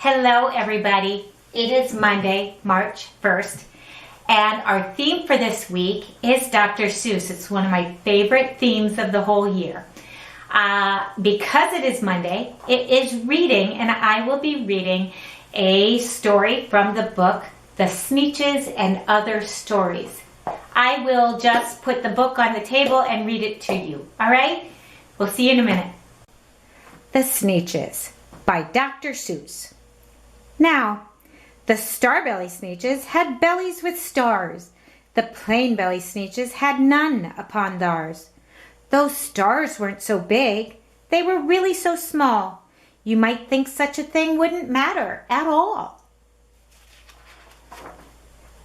Hello everybody, it is Monday, March 1st, and our theme for this week is Dr. Seuss. It's one of my favorite themes of the whole year. Because it is Monday, it is reading, and I will be reading a story from the book, The Sneetches and Other Stories. I will just put the book on the table and read it to you, all right? We'll see you in a minute. The Sneetches by Dr. Seuss. Now, the Starbelly Sneetches had bellies with stars. The Plain-belly Sneetches had none upon theirs. Those stars weren't so big. They were really so small. You might think such a thing wouldn't matter at all.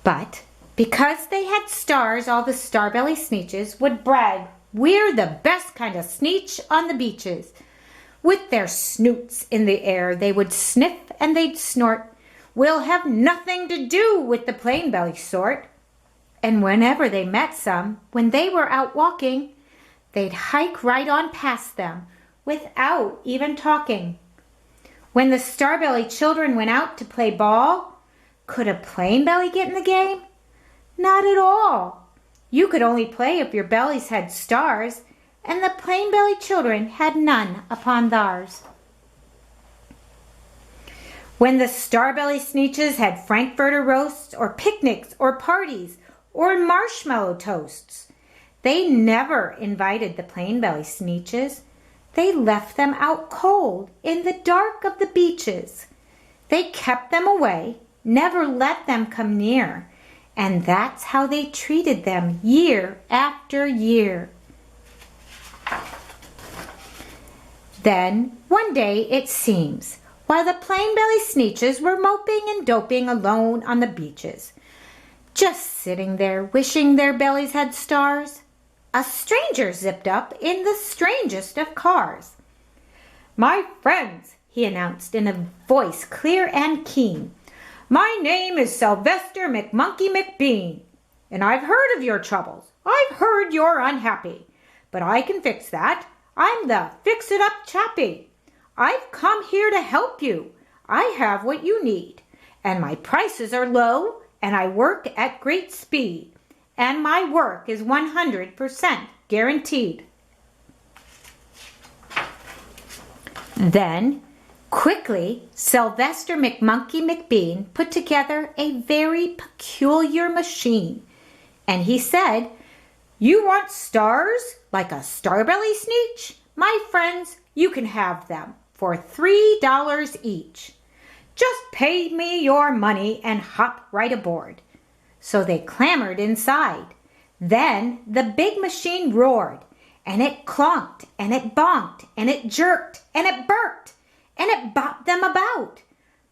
But because they had stars, all the Starbelly Sneetches would brag, "We're the best kind of Sneetch on the beaches." With their snoots in the air, they would sniff and they'd snort. "We'll have nothing to do with the plain-belly sort." And whenever they met some, when they were out walking, they'd hike right on past them without even talking. When the Starbelly children went out to play ball, could a plain-belly get in the game? Not at all. You could only play if your bellies had stars, and the plain-belly children had none upon theirs. When the Starbelly Sneetches had Frankfurter roasts, or picnics, or parties, or marshmallow toasts, they never invited the Plain-belly Sneetches. They left them out cold in the dark of the beaches. They kept them away, never let them come near, and that's how they treated them year after year. Then, one day, it seems, while the Plain-belly Sneetches were moping and doping alone on the beaches, just sitting there wishing their bellies had stars, a stranger zipped up in the strangest of cars. "My friends," he announced in a voice clear and keen, "my name is Sylvester McMonkey McBean, and I've heard of your troubles. I've heard you're unhappy, but I can fix that. I'm the fix-it-up chappie. I've come here to help you. I have what you need, and my prices are low, and I work at great speed, and my work is 100% guaranteed." Then, quickly, Sylvester McMonkey McBean put together a very peculiar machine, and he said, "You want stars like a Starbelly Sneetch? My friends, you can have them for $3 each. Just pay me your money and hop right aboard." So they clambered inside. Then the big machine roared, and it clonked, and it bonked, and it jerked, and it burped, and it bopped them about.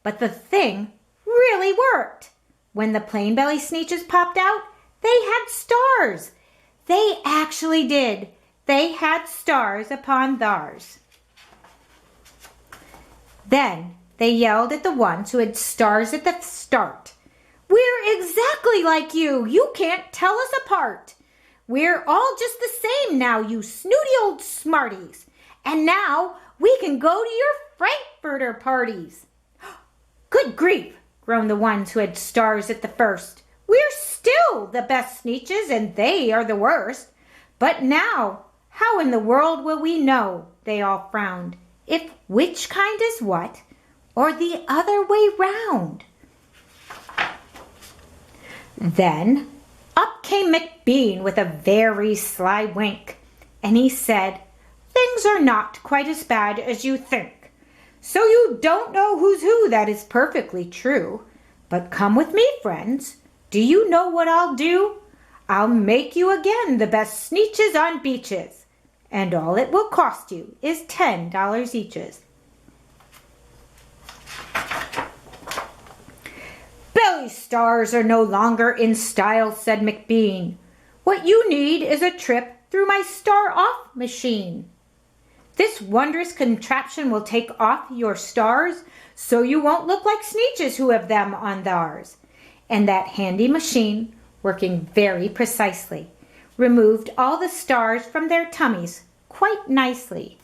But the thing really worked. When the Plain-belly Sneetches popped out, they had stars. They actually did. They had stars upon theirs. Then they yelled at the ones who had stars at the start. "We're exactly like you. You can't tell us apart. We're all just the same now, you snooty old smarties. And now we can go to your Frankfurter parties." "Good grief," groaned the ones who had stars at the first. "We're still the best Sneetches, and they are the worst. But now, how in the world will we know," they all frowned, "if which kind is what, or the other way round?" Then up came McBean with a very sly wink, and he said, "Things are not quite as bad as you think. So you don't know who's who, that is perfectly true. But come with me, friends. Do you know what I'll do? I'll make you again the best Sneetches on beaches, and all it will cost you is $10 eaches." "Belly stars are no longer in style," said McBean. "What you need is a trip through my star-off machine. This wondrous contraption will take off your stars so you won't look like Sneetches who have them on theirs." And that handy machine, working very precisely, removed all the stars from their tummies quite nicely.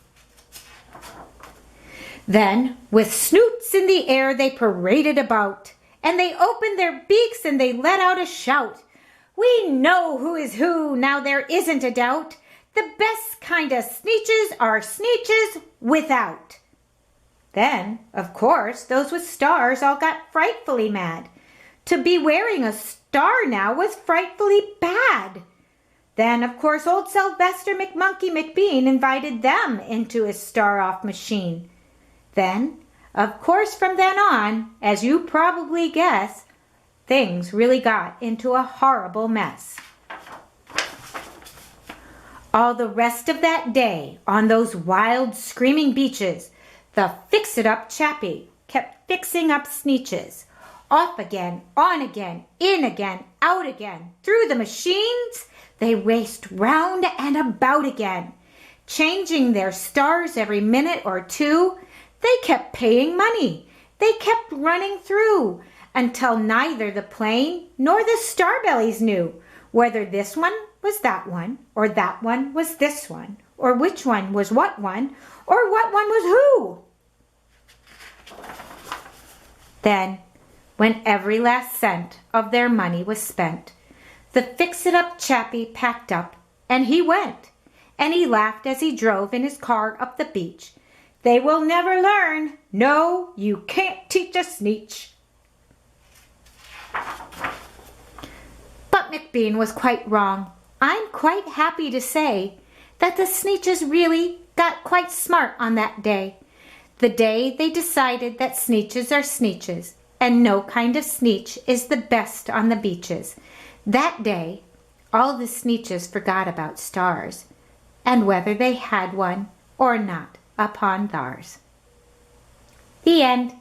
Then, with snoots in the air, they paraded about, and they opened their beaks and they let out a shout. We know who is who, now there isn't a doubt. The best kind of Sneetches are Sneetches without. Then, of course, those with stars all got frightfully mad. To be wearing a star now was frightfully bad. Then, of course, old Sylvester McMonkey McBean invited them into his star-off machine. Then, of course, from then on, as you probably guess, things really got into a horrible mess. All the rest of that day, on those wild, screaming beaches, the fix-it-up chappie kept fixing up Sneetches. Off again, on again, in again, out again, through the machines, they raced round and about again. Changing their stars every minute or two, they kept paying money. They kept running through until neither the plane nor the starbellies knew whether this one was that one, or that one was this one, or which one was what one, or what one was who. Then, when every last cent of their money was spent, the fix-it-up chappie packed up, and he went, and he laughed as he drove in his car up the beach. They will never learn. No, you can't teach a Sneetch. But McBean was quite wrong. I'm quite happy to say that the Sneetches really got quite smart on that day. The day they decided that Sneetches are Sneetches, and no kind of Sneetch is the best on the beaches. That day, all the Sneetches forgot about stars, and whether they had one or not upon theirs. The end.